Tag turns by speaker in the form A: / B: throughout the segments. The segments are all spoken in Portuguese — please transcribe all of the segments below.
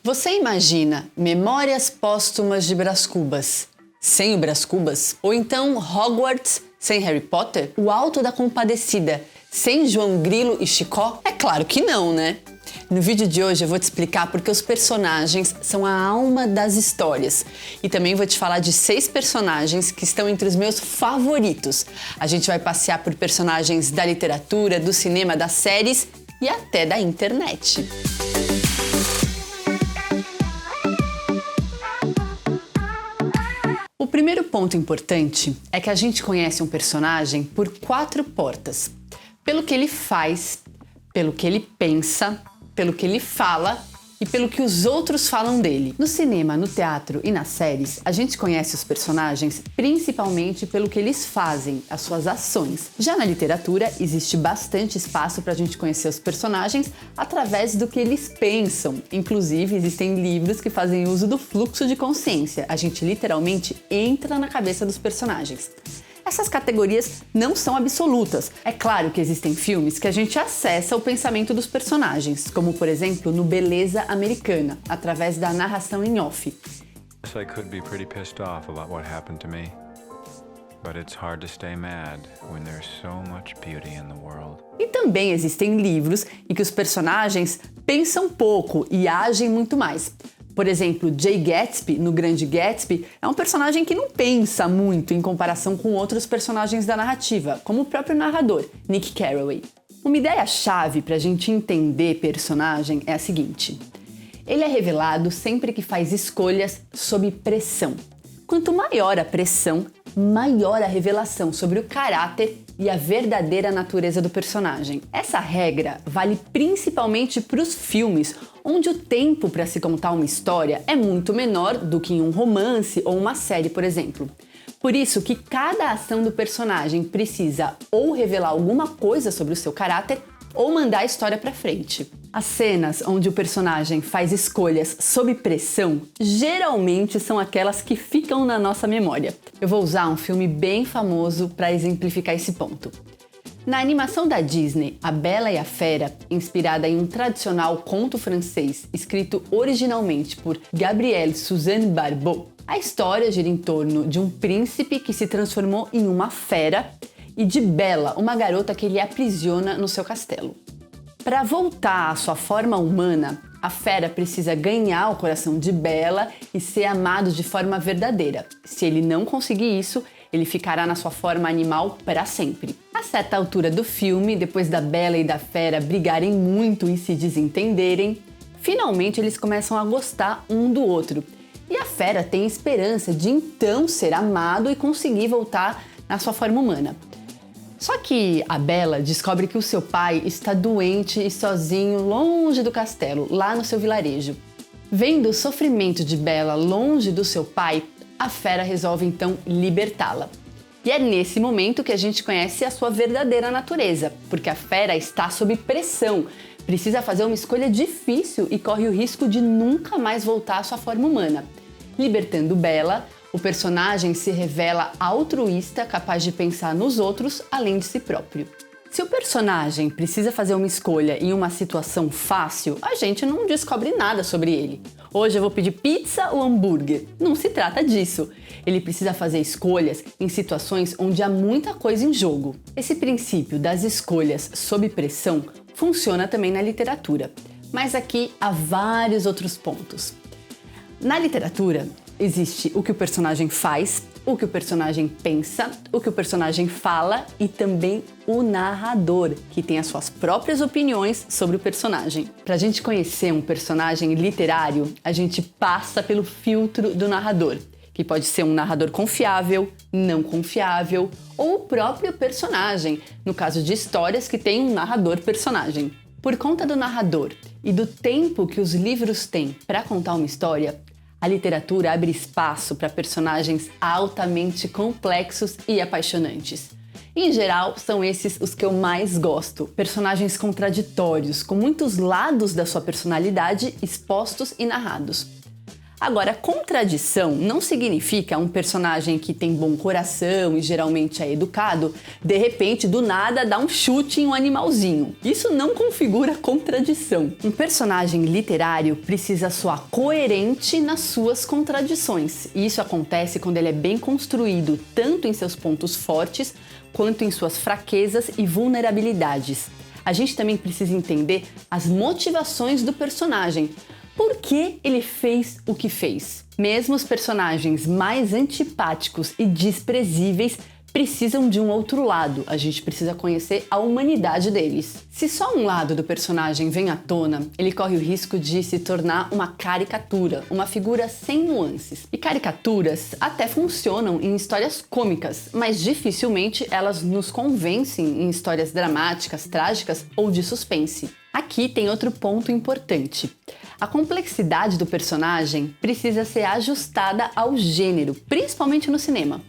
A: Você imagina Memórias Póstumas de Brás Cubas sem o Brás Cubas? Ou então Hogwarts sem Harry Potter? O Alto da Compadecida sem João Grilo e Chicó? É claro que não, né? No vídeo de hoje eu vou te explicar porque os personagens são a alma das histórias. E também vou te falar de 6 personagens que estão entre os meus favoritos. A gente vai passear por personagens da literatura, do cinema, das séries e até da internet. O primeiro ponto importante é que a gente conhece um personagem por 4 portas. Pelo que ele faz, pelo que ele pensa, pelo que ele fala e pelo que os outros falam dele. No cinema, no teatro e nas séries, a gente conhece os personagens principalmente pelo que eles fazem, as suas ações. Já na literatura, existe bastante espaço para a gente conhecer os personagens através do que eles pensam. Inclusive, existem livros que fazem uso do fluxo de consciência. A gente literalmente entra na cabeça dos personagens. Essas categorias não são absolutas. É claro que existem filmes que a gente acessa o pensamento dos personagens, como por exemplo no Beleza Americana, através da narração em off.
B: I could be pretty pissed off about what happened to me. But it's hard to stay mad when there's so much beauty in the world.
A: E também existem livros em que os personagens pensam pouco e agem muito mais. Por exemplo, Jay Gatsby, no Grande Gatsby, é um personagem que não pensa muito em comparação com outros personagens da narrativa, como o próprio narrador, Nick Carraway. Uma ideia-chave para a gente entender personagem é a seguinte: ele é revelado sempre que faz escolhas sob pressão. Quanto maior a pressão, maior a revelação sobre o caráter e a verdadeira natureza do personagem. Essa regra vale principalmente para os filmes, onde o tempo para se contar uma história é muito menor do que em um romance ou uma série, por exemplo. Por isso que cada ação do personagem precisa ou revelar alguma coisa sobre o seu caráter ou mandar a história para frente. As cenas onde o personagem faz escolhas sob pressão geralmente são aquelas que ficam na nossa memória. Eu vou usar um filme bem famoso para exemplificar esse ponto. Na animação da Disney, A Bela e a Fera, inspirada em um tradicional conto francês escrito originalmente por Gabrielle Suzanne Barbeau, a história gira em torno de um príncipe que se transformou em uma fera e de Bela, uma garota que ele aprisiona no seu castelo. Para voltar à sua forma humana, a fera precisa ganhar o coração de Bela e ser amado de forma verdadeira. Se ele não conseguir isso, ele ficará na sua forma animal para sempre. A certa altura do filme, depois da Bela e da fera brigarem muito e se desentenderem, finalmente eles começam a gostar um do outro. E a fera tem esperança de então ser amado e conseguir voltar na sua forma humana. Só que a Bela descobre que o seu pai está doente e sozinho longe do castelo, lá no seu vilarejo. Vendo o sofrimento de Bela longe do seu pai, a fera resolve então libertá-la. E é nesse momento que a gente conhece a sua verdadeira natureza, porque a fera está sob pressão, precisa fazer uma escolha difícil e corre o risco de nunca mais voltar à sua forma humana. Libertando Bela, o personagem se revela altruísta, capaz de pensar nos outros além de si próprio. Se o personagem precisa fazer uma escolha em uma situação fácil, a gente não descobre nada sobre ele. Hoje eu vou pedir pizza ou hambúrguer. Não se trata disso. Ele precisa fazer escolhas em situações onde há muita coisa em jogo. Esse princípio das escolhas sob pressão funciona também na literatura. Mas aqui há vários outros pontos. Na literatura, existe o que o personagem faz, o que o personagem pensa, o que o personagem fala e também o narrador, que tem as suas próprias opiniões sobre o personagem. Para a gente conhecer um personagem literário, a gente passa pelo filtro do narrador, que pode ser um narrador confiável, não confiável, ou o próprio personagem, no caso de histórias que tem um narrador-personagem. Por conta do narrador e do tempo que os livros têm para contar uma história, a literatura abre espaço para personagens altamente complexos e apaixonantes. Em geral, são esses os que eu mais gosto. Personagens contraditórios, com muitos lados da sua personalidade expostos e narrados. Agora, contradição não significa um personagem que tem bom coração e geralmente é educado, de repente, do nada, dá um chute em um animalzinho. Isso não configura contradição. Um personagem literário precisa soar coerente nas suas contradições. E isso acontece quando ele é bem construído, tanto em seus pontos fortes, quanto em suas fraquezas e vulnerabilidades. A gente também precisa entender as motivações do personagem. Por que ele fez o que fez? Mesmo os personagens mais antipáticos e desprezíveis precisam de um outro lado, a gente precisa conhecer a humanidade deles. Se só um lado do personagem vem à tona, ele corre o risco de se tornar uma caricatura, uma figura sem nuances. E caricaturas até funcionam em histórias cômicas, mas dificilmente elas nos convencem em histórias dramáticas, trágicas ou de suspense. Aqui tem outro ponto importante. A complexidade do personagem precisa ser ajustada ao gênero, principalmente no cinema.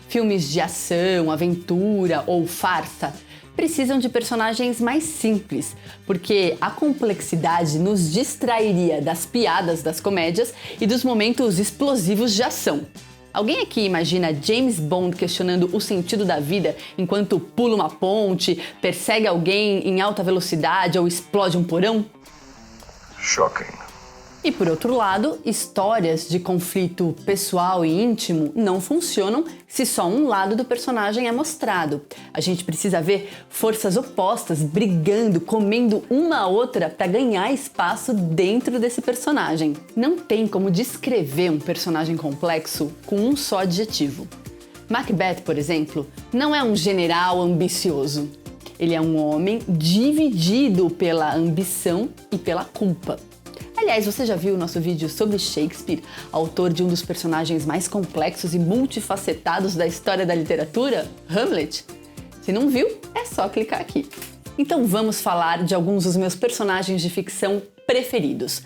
A: Filmes de ação, aventura ou farsa precisam de personagens mais simples, porque a complexidade nos distrairia das piadas das comédias e dos momentos explosivos de ação. Alguém aqui imagina James Bond questionando o sentido da vida enquanto pula uma ponte, persegue alguém em alta velocidade ou explode um porão?
B: Shocking.
A: E por outro lado, histórias de conflito pessoal e íntimo não funcionam se só um lado do personagem é mostrado. A gente precisa ver forças opostas brigando, comendo uma a outra para ganhar espaço dentro desse personagem. Não tem como descrever um personagem complexo com um só adjetivo. Macbeth, por exemplo, não é um general ambicioso. Ele é um homem dividido pela ambição e pela culpa. Aliás, você já viu o nosso vídeo sobre Shakespeare, autor de um dos personagens mais complexos e multifacetados da história da literatura, Hamlet? Se não viu, é só clicar aqui. Então vamos falar de alguns dos meus personagens de ficção preferidos.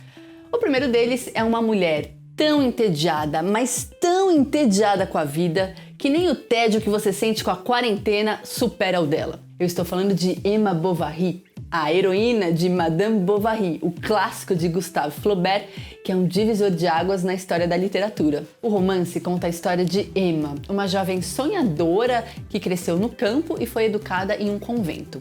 A: O primeiro deles é uma mulher tão entediada, mas tão entediada com a vida, que nem o tédio que você sente com a quarentena supera o dela. Eu estou falando de Emma Bovary, a heroína de Madame Bovary, o clássico de Gustave Flaubert, que é um divisor de águas na história da literatura. O romance conta a história de Emma, uma jovem sonhadora que cresceu no campo e foi educada em um convento.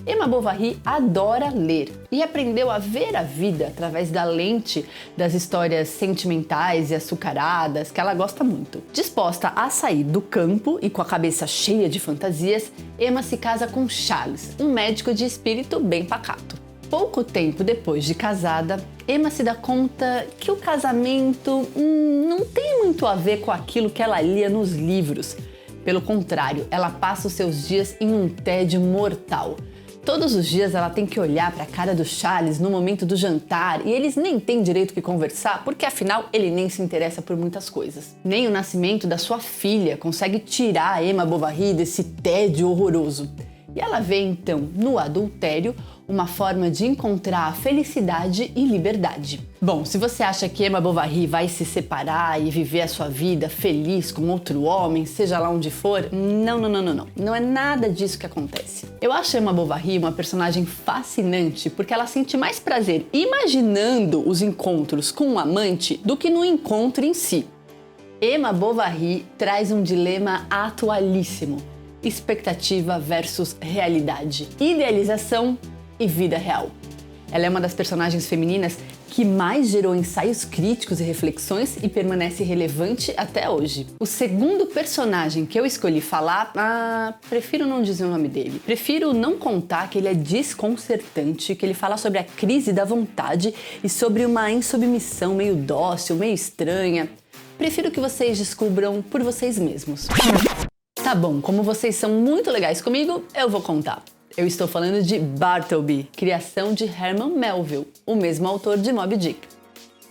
A: Emma Bovary adora ler e aprendeu a ver a vida através da lente das histórias sentimentais e açucaradas que ela gosta muito. Disposta a sair do campo e com a cabeça cheia de fantasias, Emma se casa com Charles, um médico de espírito bem pacato. Pouco tempo depois de casada, Emma se dá conta que o casamento não tem muito a ver com aquilo que ela lia nos livros. Pelo contrário, ela passa os seus dias em um tédio mortal. Todos os dias ela tem que olhar para a cara do Charles no momento do jantar e eles nem têm direito que conversar porque afinal ele nem se interessa por muitas coisas. Nem o nascimento da sua filha consegue tirar a Emma Bovary desse tédio horroroso. E ela vê então no adultério uma forma de encontrar a felicidade e liberdade. Bom, se você acha que Emma Bovary vai se separar e viver a sua vida feliz com outro homem, seja lá onde for, não. Não é nada disso que acontece. Eu acho Emma Bovary uma personagem fascinante porque ela sente mais prazer imaginando os encontros com um amante do que no encontro em si. Emma Bovary traz um dilema atualíssimo: expectativa versus realidade, idealização e vida real. Ela é uma das personagens femininas que mais gerou ensaios críticos e reflexões e permanece relevante até hoje. O segundo personagem que eu escolhi falar, prefiro não dizer o nome dele. Prefiro não contar que ele é desconcertante, que ele fala sobre a crise da vontade e sobre uma insubmissão meio dócil, meio estranha. Prefiro que vocês descubram por vocês mesmos. Tá bom, como vocês são muito legais comigo, eu vou contar. Eu estou falando de Bartleby, criação de Herman Melville, o mesmo autor de Moby Dick.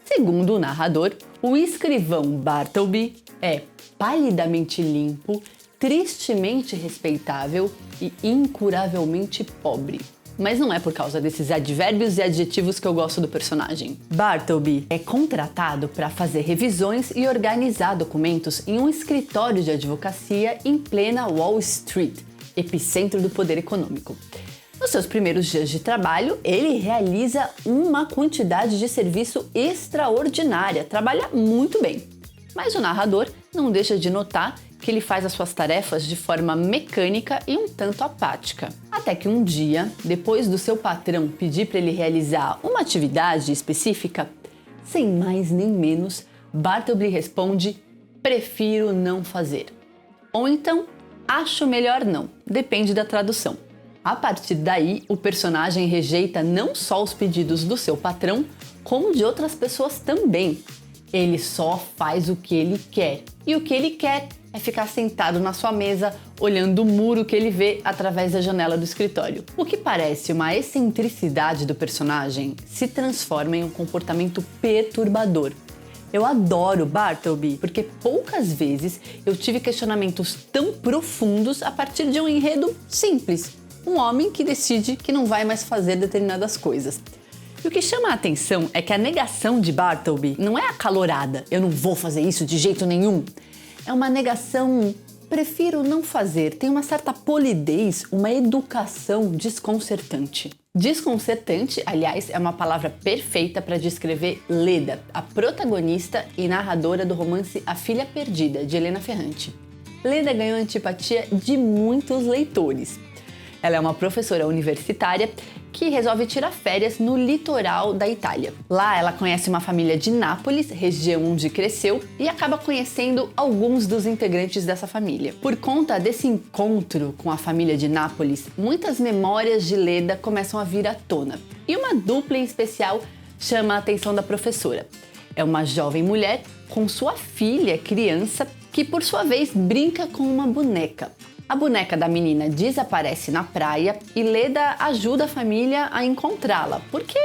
A: Segundo o narrador, o escrivão Bartleby é palidamente limpo, tristemente respeitável e incuravelmente pobre. Mas não é por causa desses advérbios e adjetivos que eu gosto do personagem. Bartleby é contratado para fazer revisões e organizar documentos em um escritório de advocacia em plena Wall Street, epicentro do poder econômico. Nos seus primeiros dias de trabalho, ele realiza uma quantidade de serviço extraordinária, trabalha muito bem. Mas o narrador não deixa de notar que ele faz as suas tarefas de forma mecânica e um tanto apática. Até que um dia, depois do seu patrão pedir para ele realizar uma atividade específica, sem mais nem menos, Bartleby responde: prefiro não fazer. Ou então, acho melhor não, depende da tradução. A partir daí, o personagem rejeita não só os pedidos do seu patrão, como de outras pessoas também. Ele só faz o que ele quer. E o que ele quer é ficar sentado na sua mesa, olhando o muro que ele vê através da janela do escritório. O que parece uma excentricidade do personagem se transforma em um comportamento perturbador. Eu adoro Bartleby, porque poucas vezes eu tive questionamentos tão profundos a partir de um enredo simples. Um homem que decide que não vai mais fazer determinadas coisas. E o que chama a atenção é que a negação de Bartleby não é acalorada, eu não vou fazer isso de jeito nenhum. É uma negação, prefiro não fazer, tem uma certa polidez, uma educação desconcertante. Desconcertante, aliás, é uma palavra perfeita para descrever Leda, a protagonista e narradora do romance A Filha Perdida, de Helena Ferrante. Leda ganhou a antipatia de muitos leitores. Ela é uma professora universitária que resolve tirar férias no litoral da Itália. Lá ela conhece uma família de Nápoles, região onde cresceu, e acaba conhecendo alguns dos integrantes dessa família. Por conta desse encontro com a família de Nápoles, muitas memórias de Leda começam a vir à tona. E uma dupla em especial chama a atenção da professora. É uma jovem mulher com sua filha, criança, que por sua vez brinca com uma boneca. A boneca da menina desaparece na praia e Leda ajuda a família a encontrá-la, porque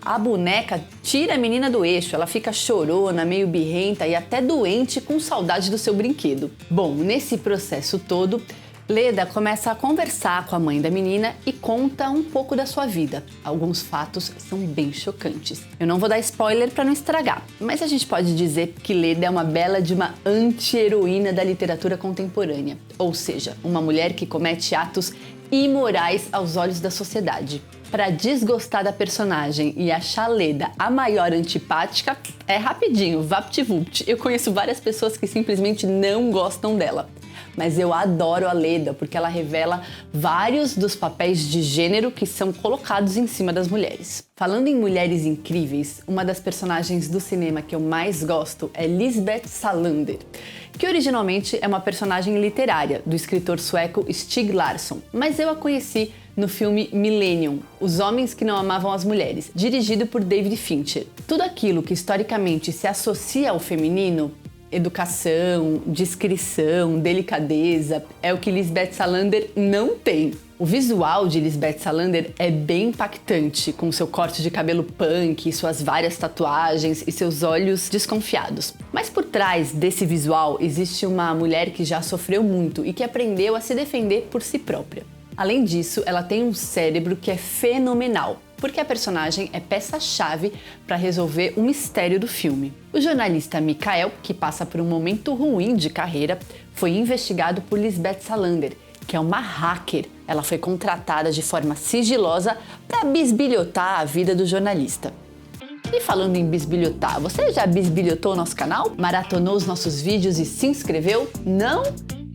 A: a boneca tira a menina do eixo, ela fica chorona, meio birrenta e até doente com saudade do seu brinquedo. Bom, nesse processo todo, Leda começa a conversar com a mãe da menina e conta um pouco da sua vida. Alguns fatos são bem chocantes. Eu não vou dar spoiler para não estragar, mas a gente pode dizer que Leda é uma bela de uma anti-heroína da literatura contemporânea, ou seja, uma mulher que comete atos imorais aos olhos da sociedade. Para desgostar da personagem e achar Leda a maior antipática, é rapidinho, vapt-vupt. Eu conheço várias pessoas que simplesmente não gostam dela. Mas eu adoro a Leda porque ela revela vários dos papéis de gênero que são colocados em cima das mulheres. Falando em mulheres incríveis, uma das personagens do cinema que eu mais gosto é Lisbeth Salander, que originalmente é uma personagem literária do escritor sueco Stieg Larsson, mas eu a conheci no filme Millennium, Os Homens que Não Amavam as Mulheres, dirigido por David Fincher. Tudo aquilo que historicamente se associa ao feminino, educação, discrição, delicadeza, é o que Lisbeth Salander não tem. O visual de Lisbeth Salander é bem impactante, com seu corte de cabelo punk, suas várias tatuagens e seus olhos desconfiados. Mas por trás desse visual existe uma mulher que já sofreu muito e que aprendeu a se defender por si própria. Além disso, ela tem um cérebro que é fenomenal, porque a personagem é peça-chave para resolver o mistério do filme. O jornalista Mikael, que passa por um momento ruim de carreira, foi investigado por Lisbeth Salander, que é uma hacker. Ela foi contratada de forma sigilosa para bisbilhotar a vida do jornalista. E falando em bisbilhotar, você já bisbilhotou o nosso canal? Maratonou os nossos vídeos e se inscreveu? Não?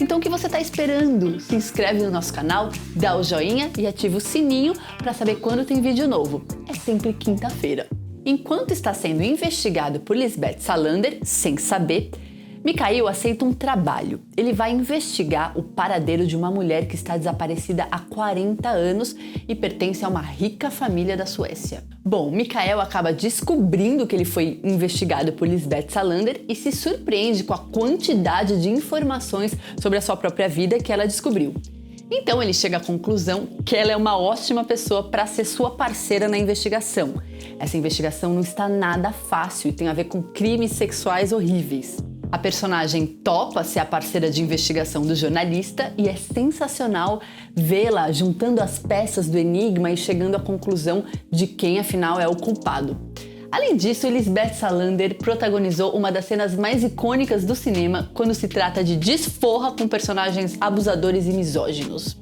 A: Então o que você está esperando? Se inscreve no nosso canal, dá o joinha e ativa o sininho para saber quando tem vídeo novo. É sempre quinta-feira. Enquanto está sendo investigado por Lisbeth Salander, sem saber, Mikael aceita um trabalho. Ele vai investigar o paradeiro de uma mulher que está desaparecida há 40 anos e pertence a uma rica família da Suécia. Bom, Mikael acaba descobrindo que ele foi investigado por Lisbeth Salander e se surpreende com a quantidade de informações sobre a sua própria vida que ela descobriu. Então ele chega à conclusão que ela é uma ótima pessoa para ser sua parceira na investigação. Essa investigação não está nada fácil e tem a ver com crimes sexuais horríveis. A personagem topa ser a parceira de investigação do jornalista e é sensacional vê-la juntando as peças do enigma e chegando à conclusão de quem afinal é o culpado. Além disso, Lisbeth Salander protagonizou uma das cenas mais icônicas do cinema quando se trata de desforra com personagens abusadores e misóginos.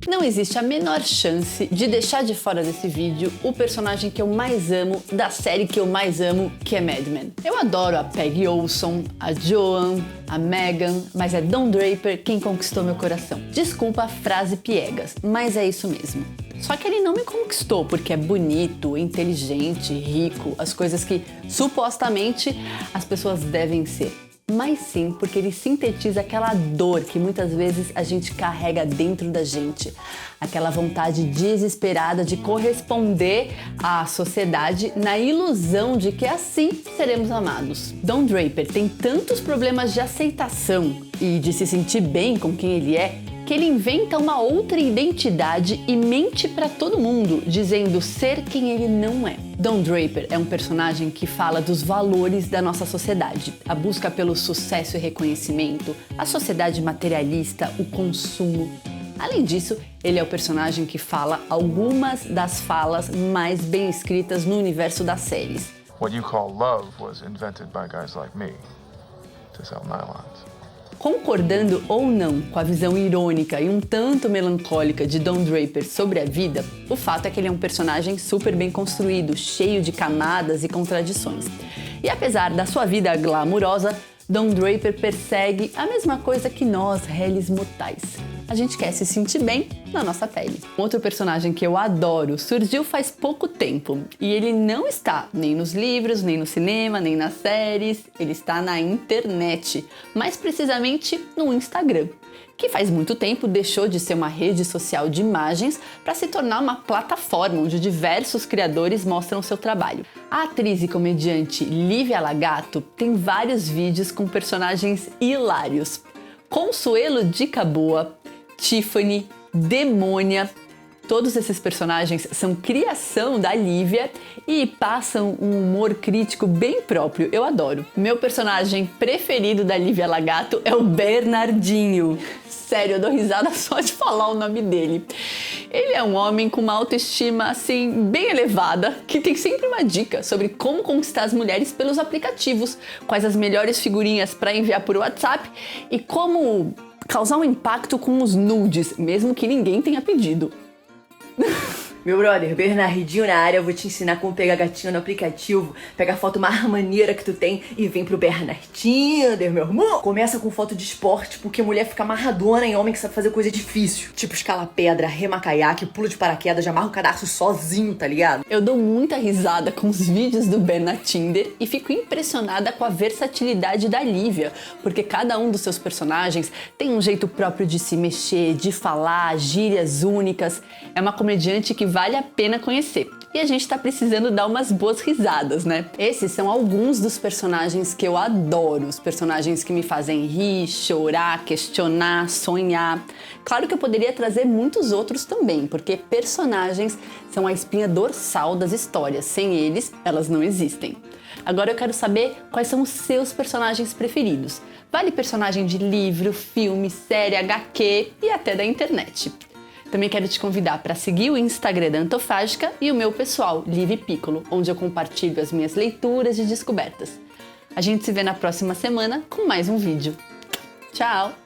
A: Não existe a menor chance de deixar de fora desse vídeo o personagem que eu mais amo da série que eu mais amo, que é Mad Men. Eu adoro a Peggy Olson, a Joan, a Megan, mas é Don Draper quem conquistou meu coração. Desculpa a frase piegas, mas é isso mesmo. Só que ele não me conquistou porque é bonito, inteligente, rico, as coisas que supostamente as pessoas devem ser. Mas sim porque ele sintetiza aquela dor que muitas vezes a gente carrega dentro da gente. Aquela vontade desesperada de corresponder à sociedade na ilusão de que assim seremos amados. Don Draper tem tantos problemas de aceitação e de se sentir bem com quem ele é, que ele inventa uma outra identidade e mente pra todo mundo, dizendo ser quem ele não é. Don Draper é um personagem que fala dos valores da nossa sociedade, a busca pelo sucesso e reconhecimento, a sociedade materialista, o consumo. Além disso, ele é o personagem que fala algumas das falas mais bem escritas no universo das séries.
C: What you call love was invented by guys like me to sell nylons.
A: Concordando ou não com a visão irônica e um tanto melancólica de Don Draper sobre a vida, o fato é que ele é um personagem super bem construído, cheio de camadas e contradições. E apesar da sua vida glamurosa, Don Draper persegue a mesma coisa que nós, réis mortais. A gente quer se sentir bem na nossa pele. Outro personagem que eu adoro surgiu faz pouco tempo e ele não está nem nos livros, nem no cinema, nem nas séries, ele está na internet, mais precisamente no Instagram, que faz muito tempo deixou de ser uma rede social de imagens para se tornar uma plataforma onde diversos criadores mostram seu trabalho. A atriz e comediante Lívia Lagato tem vários vídeos com personagens hilários. Consuelo Dica Boa, Tiffany, Demônia, todos esses personagens são criação da Lívia e passam um humor crítico bem próprio, eu adoro. Meu personagem preferido da Lívia Lagato é o Bernardinho. Sério, eu dou risada só de falar o nome dele. Ele é um homem com uma autoestima, assim, bem elevada, que tem sempre uma dica sobre como conquistar as mulheres pelos aplicativos, quais as melhores figurinhas para enviar por WhatsApp e como causar um impacto com os nudes, mesmo que ninguém tenha pedido.
D: Meu brother, Bernardinho na área, eu vou te ensinar como pegar gatinho no aplicativo, pega a foto mais maneira que tu tem e vem pro Bernardinho, meu irmão. Começa com foto de esporte, porque mulher fica amarradona em homem que sabe fazer coisa difícil. Tipo escala pedra, rema caiaque, pulo de paraquedas, já amarra o cadarço sozinho, tá ligado?
A: Eu dou muita risada com os vídeos do Ben na Tinder e fico impressionada com a versatilidade da Lívia, porque cada um dos seus personagens tem um jeito próprio de se mexer, de falar, gírias únicas. É uma comediante que vale a pena conhecer. E a gente tá precisando dar umas boas risadas, né? Esses são alguns dos personagens que eu adoro, os personagens que me fazem rir, chorar, questionar, sonhar. Claro que eu poderia trazer muitos outros também, porque personagens são a espinha dorsal das histórias. Sem eles, elas não existem. Agora eu quero saber quais são os seus personagens preferidos. Vale personagem de livro, filme, série, HQ e até da internet. Também quero te convidar para seguir o Instagram da Antofágica e o meu pessoal, Livi Piccolo, onde eu compartilho as minhas leituras e descobertas. A gente se vê na próxima semana com mais um vídeo. Tchau!